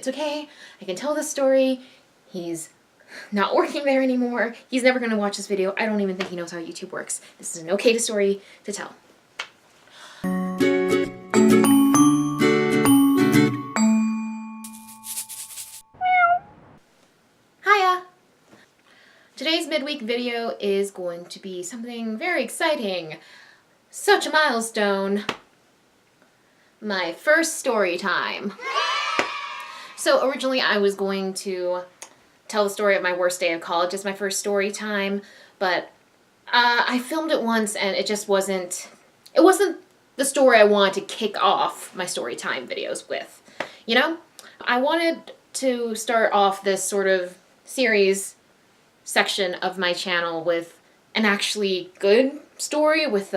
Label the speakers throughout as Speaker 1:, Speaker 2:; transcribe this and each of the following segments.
Speaker 1: It's okay. I can tell this story. He's not working there anymore. He's never going to watch this video. I don't even think he knows how YouTube works. This is an okay story to tell. Hiya! Today's midweek video is going to be something very exciting. Such a milestone. My first story time. So originally I was going to tell the story of my worst day of college as my first story time, but I filmed it once and it wasn't the story I wanted to kick off my story time videos with. You know? I wanted to start off this sort of series section of my channel with an actually good story with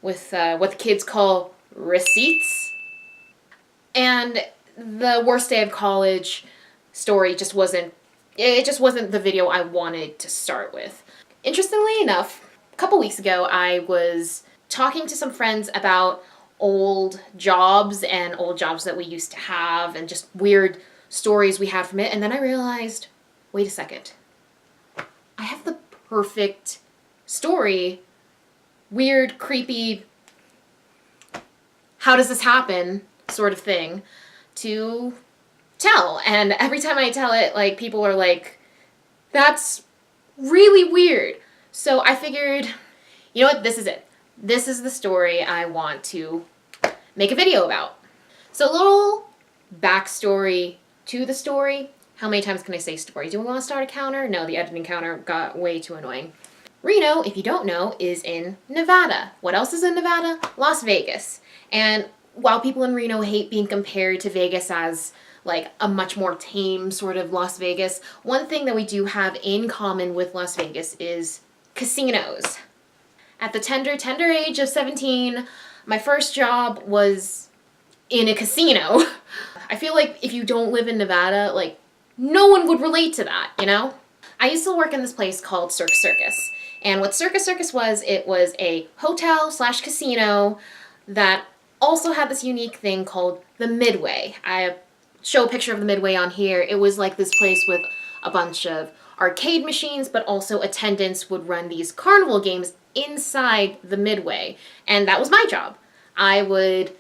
Speaker 1: what the kids call receipts. And the worst day of college story just wasn't the video I wanted to start with. Interestingly enough, a couple weeks ago I was talking to some friends about old jobs and old jobs that we used to have and just weird stories we had from it, and then I realized, wait a second, I have the perfect story, weird, creepy, how does this happen sort of thing to tell. And every time I tell it, like, people are like, that's really weird. So I figured, you know what, this is it. This is the story I want to make a video about. So a little backstory to the story. How many times can I say story? Do we want to start a counter? No, the editing counter got way too annoying. Reno, if you don't know, is in Nevada. What else is in Nevada? Las Vegas. And while people in Reno hate being compared to Vegas as like a much more tame sort of Las Vegas, one thing that we do have in common with Las Vegas is casinos. At the tender age of 17, my first job was in a casino. I feel like if you don't live in Nevada, like, no one would relate to that, you know? I used to work in this place called Circus, and what Circus was, it was a hotel/casino that also had this unique thing called the Midway. I show a picture of the Midway on here. It was like this place with a bunch of arcade machines, but also attendants would run these carnival games inside the Midway, and that was my job. I would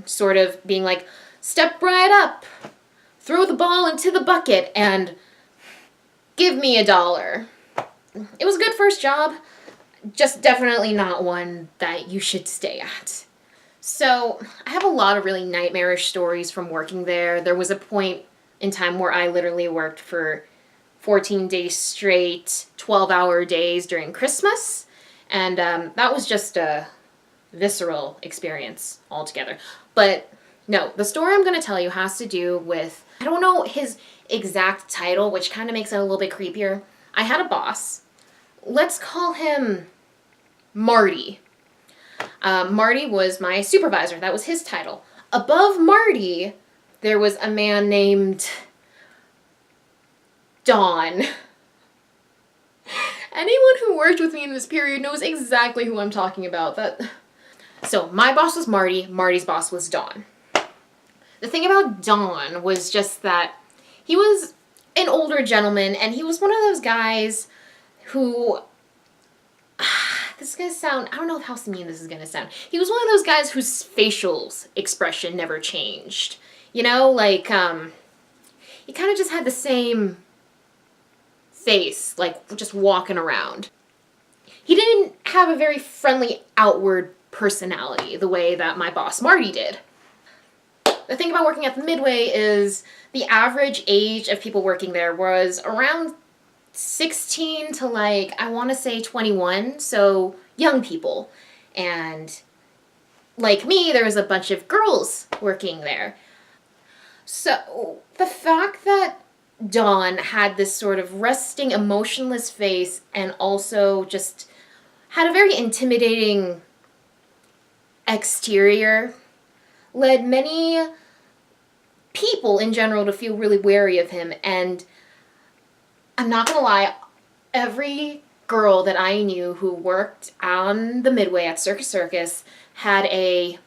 Speaker 1: sort of being like, step right up, throw the ball into the bucket, and give me $1. It was a good first job, just definitely not one that you should stay at. So I have a lot of really nightmarish stories from working there. There was a point in time where I literally worked for 14 days straight, 12-hour days during Christmas, and that was just a visceral experience altogether. But no, the story I'm going to tell you has to do with, I don't know his exact title, which kind of makes it a little bit creepier. I had a boss. Let's call him Marty. Marty was my supervisor. That was his title. Above Marty, there was a man named Don. Anyone who worked with me in this period knows exactly who I'm talking about. So my boss was Marty. Marty's boss was Don. The thing about Don was just that he was an older gentleman, and he was one of those guys who, this is going to sound, I don't know how mean this is going to sound. He was one of those guys whose facial expression never changed. You know, like, he kind of just had the same face, like, just walking around. He didn't have a very friendly outward personality the way that my boss Marty did. The thing about working at the Midway is the average age of people working there was around 16 to, like, I want to say 21, so young people. And like me, there was a bunch of girls working there. So the fact that Dawn had this sort of resting, emotionless face and also just had a very intimidating exterior led many people in general to feel really wary of him. And I'm not gonna lie, every girl that I knew who worked on the Midway at Circus had a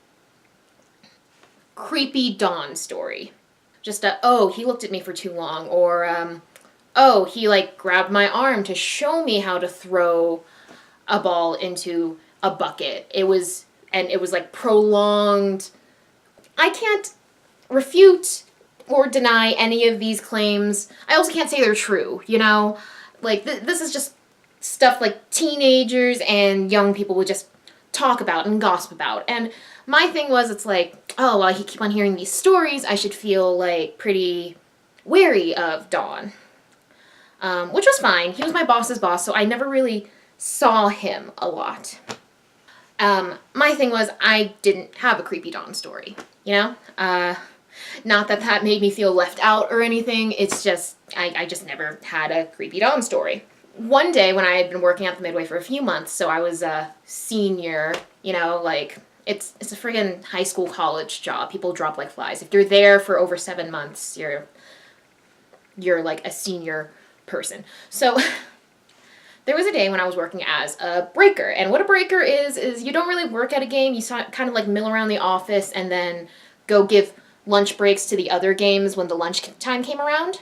Speaker 1: creepy Dawn story. Just oh, he looked at me for too long, or oh, he like grabbed my arm to show me how to throw a ball into a bucket. It was like prolonged. I can't refute or deny any of these claims. I also can't say they're true, you know? Like, this is just stuff like teenagers and young people would just talk about and gossip about. And my thing was, it's like, oh, well, I keep on hearing these stories, I should feel, like, pretty wary of Don. Which was fine. He was my boss's boss, so I never really saw him a lot. My thing was, I didn't have a creepy Don story, you know? Not that that made me feel left out or anything, it's just, I just never had a creepy Don story. One day when I had been working at the Midway for a few months, so I was a senior, you know, like, it's a friggin' high school college job. People drop like flies. If you're there for over 7 months, you're like a senior person. So there was a day when I was working as a breaker, and what a breaker is you don't really work at a game, you kind of like mill around the office and then go give lunch breaks to the other games when the lunch time came around.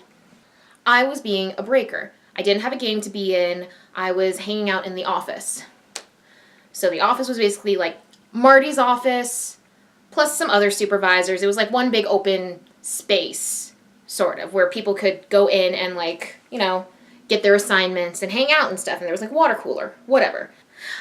Speaker 1: I was being a breaker. I didn't have a game to be in, I was hanging out in the office. So the office was basically like Marty's office, plus some other supervisors. It was like one big open space, sort of, where people could go in and like, you know, get their assignments and hang out and stuff, and there was like water cooler, whatever.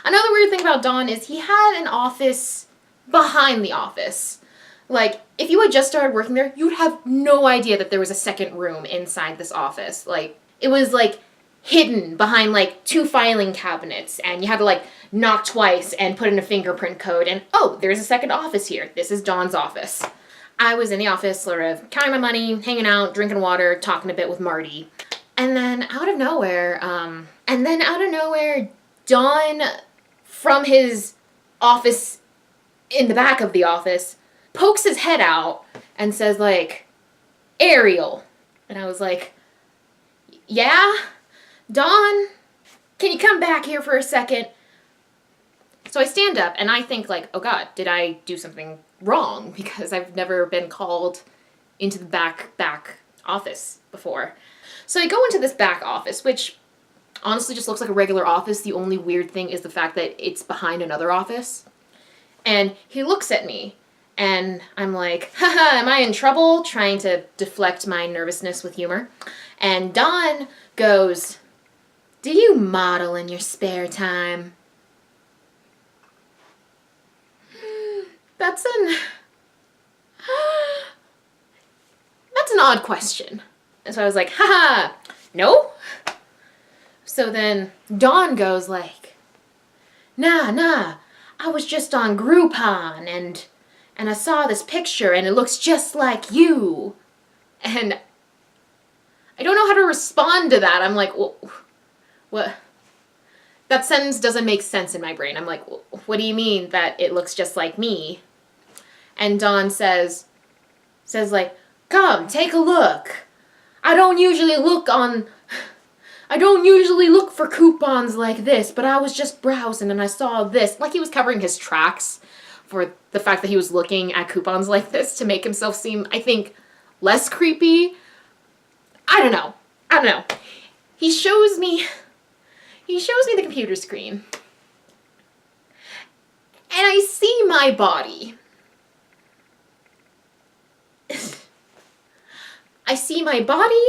Speaker 1: Another weird thing about Don is he had an office behind the office. Like, if you had just started working there, you'd have no idea that there was a second room inside this office. Like, it was like hidden behind like 2 filing cabinets, and you had to like knock twice and put in a fingerprint code, and oh, there's a second office here. This is Don's office. I was in the office sort of counting my money, hanging out, drinking water, talking a bit with Marty. And then out of nowhere, Don, from his office in the back of the office, pokes his head out and says like, "Ariel." And I was like, "Yeah? Don, can you come back here for a second?" So I stand up and I think like, oh God, did I do something wrong? Because I've never been called into the back office before. So I go into this back office, which honestly just looks like a regular office. The only weird thing is the fact that it's behind another office. And he looks at me and I'm like, haha, am I in trouble? Trying to deflect my nervousness with humor. And Don goes, "Do you model in your spare time?" That's an odd question. And so I was like, haha, no? So then Dawn goes like, nah, I was just on Groupon and I saw this picture and it looks just like you. And I don't know how to respond to that. I'm like, well, what? That sentence doesn't make sense in my brain. I'm like, what do you mean that it looks just like me? And Dawn says like, come, take a look. I don't usually look for coupons like this, but I was just browsing and I saw this. Like he was covering his tracks for the fact that he was looking at coupons like this to make himself seem, I think, less creepy. I don't know. He shows me the computer screen. And I see my body. I see my body,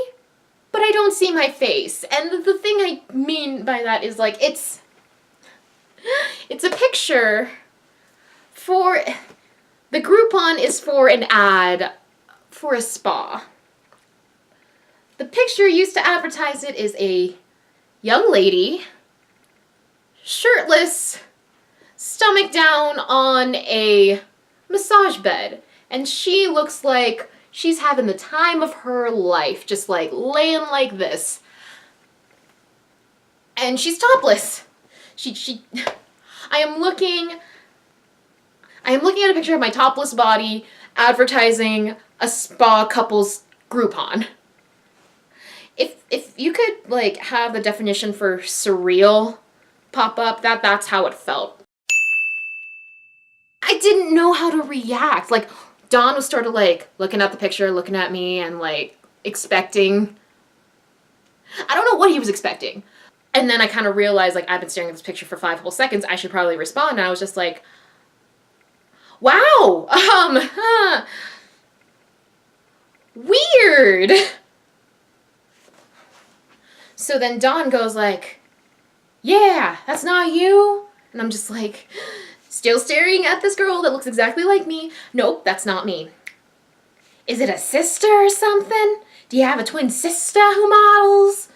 Speaker 1: but I don't see my face. And the thing I mean by that is like, it's a picture for, the Groupon is for an ad for a spa. The picture used to advertise it is a young lady, shirtless, stomach down on a massage bed. And she looks like she's having the time of her life, just like laying like this. And she's topless. I am looking at a picture of my topless body advertising a spa couples Groupon. If you could like have the definition for surreal pop up, that's how it felt. I didn't know how to react. Like, Don was sort of like looking at the picture, looking at me, and like expecting, I don't know what he was expecting. And then I kind of realized, like, I've been staring at this picture for 5 whole seconds, I should probably respond. And I was just like, wow, weird. So then Don goes like, yeah, that's not you. And I'm just like, still staring at this girl that looks exactly like me. Nope, that's not me. Is it a sister or something? Do you have a twin sister who models?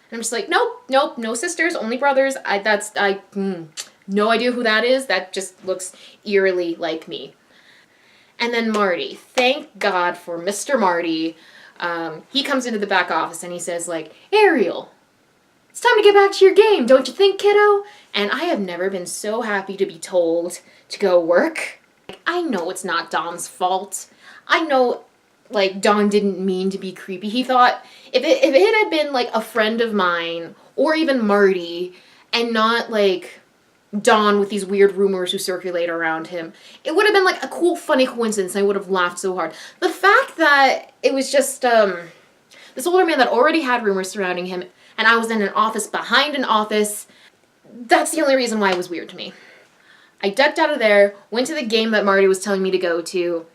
Speaker 1: And I'm just like, nope, no sisters, only brothers. No idea who that is. That just looks eerily like me. And then Marty. Thank God for Mr. Marty. He comes into the back office and he says like, Ariel, it's time to get back to your game, don't you think, kiddo? And I have never been so happy to be told to go work. Like, I know it's not Don's fault. I know, like, Don didn't mean to be creepy. He thought, if it had been, like, a friend of mine, or even Marty, and not, like, Don with these weird rumors who circulate around him, it would have been, like, a cool, funny coincidence, and I would have laughed so hard. The fact that it was just, this older man that already had rumors surrounding him, and I was in an office behind an office, that's the only reason why it was weird to me. I ducked out of there, went to the game that Marty was telling me to go to.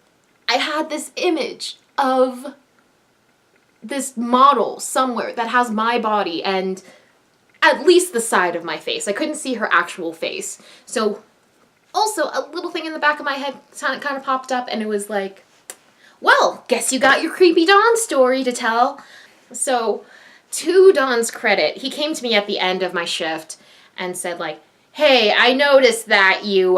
Speaker 1: I had this image of this model somewhere that has my body and at least the side of my face. I couldn't see her actual face. So also a little thing in the back of my head kind of popped up and it was like, well, guess you got your creepy Don story to tell. So to Don's credit, he came to me at the end of my shift and said like, hey, I noticed that you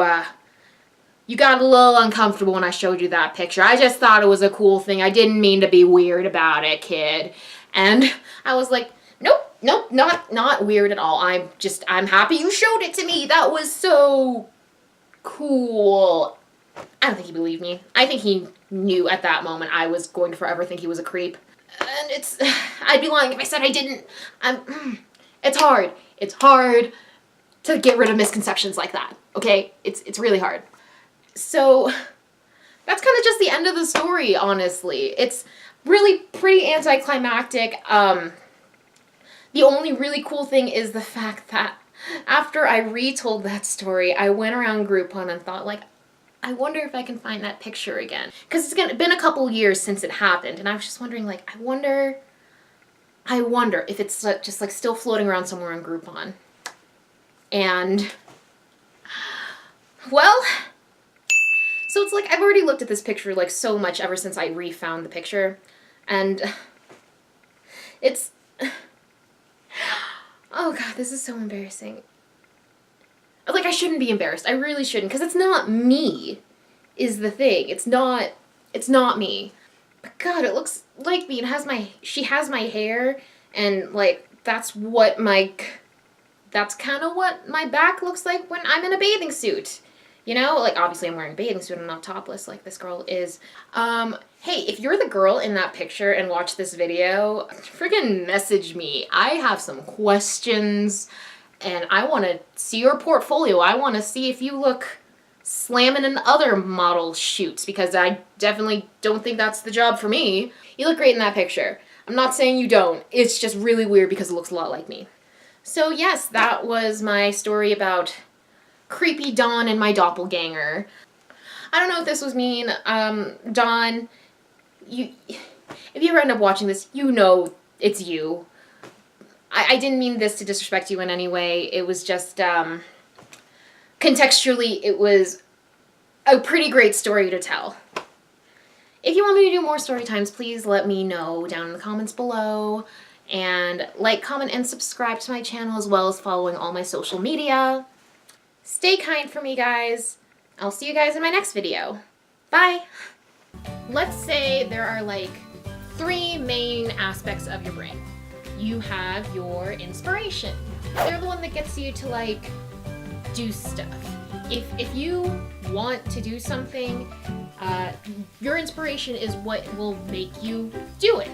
Speaker 1: got a little uncomfortable when I showed you that picture. I just thought it was a cool thing. I didn't mean to be weird about it, kid. And I was like, nope, not weird at all. I'm happy you showed it to me. That was so cool. I don't think he believed me. I think he knew at that moment I was going to forever think he was a creep. And I'd be lying if I said I didn't. It's hard. It's hard to get rid of misconceptions like that, okay? It's really hard. So that's kind of just the end of the story, honestly. It's really pretty anticlimactic. The only really cool thing is the fact that after I retold that story, I went around Groupon and thought like, I wonder if I can find that picture again. Because it's been a couple years since it happened, and I was just wondering like, I wonder if it's just like still floating around somewhere on Groupon. And, well, so it's like I've already looked at this picture like so much ever since I refound the picture, and it's, oh god, this is so embarrassing. Like, I shouldn't be embarrassed. I really shouldn't, because it's not me, is the thing. It's not me. But god, it looks like me. She has my hair, and like, that's kind of what my back looks like when I'm in a bathing suit. You know, like, obviously I'm wearing a bathing suit, I'm not topless like this girl is. Hey, if you're the girl in that picture and watch this video, friggin' message me. I have some questions, and I want to see your portfolio. I want to see if you look slamming in other model shoots, because I definitely don't think that's the job for me. You look great in that picture. I'm not saying you don't. It's just really weird because it looks a lot like me. So yes, that was my story about creepy Don and my doppelganger. I don't know if this was mean. Don, if you ever end up watching this, you know it's you. I didn't mean this to disrespect you in any way. It was just, contextually, it was a pretty great story to tell. If you want me to do more story times, please let me know down in the comments below. And like, comment, and subscribe to my channel, as well as following all my social media. Stay kind for me, guys. I'll see you guys in my next video. Bye! Let's say there are like 3 main aspects of your brain. You have your inspiration. They're the one that gets you to like do stuff. If you want to do something, your inspiration is what will make you do it.